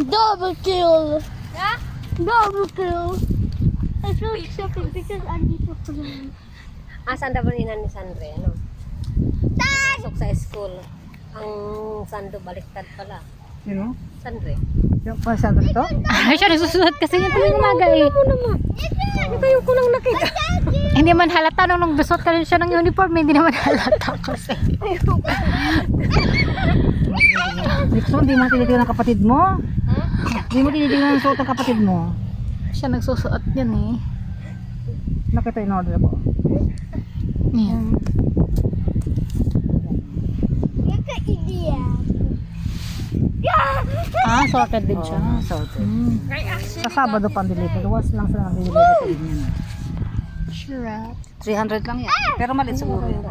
Double kill. Yeah? Double kill. I feel accepted because I'm dito for them. Asan daw rin ni Sandre, ano? Pasok sa school. Ang Sando baliktad pala. Sino? Sandre. Yung pasado ito? Ay, siya nagsusulat kasi niya tuwing umaga eh. Kayo ko lang nakita. Hindi man halata nung nagdusot ka rin siya ng uniform, hindi naman halata kasi. Nixon, di mo tinitingnan ng kapatid mo? Di mo tinitingnan ng suot ng kapatid mo? Siya nagsusuot yan eh. Nakita in order po. Yan. Idea. Ah, sorted din siya. Sorted. Sa Sabado pang deliver. Once lang sila nag-deliver sa inyo. Sure. 300 lang yan. Pero maliit siguro yan.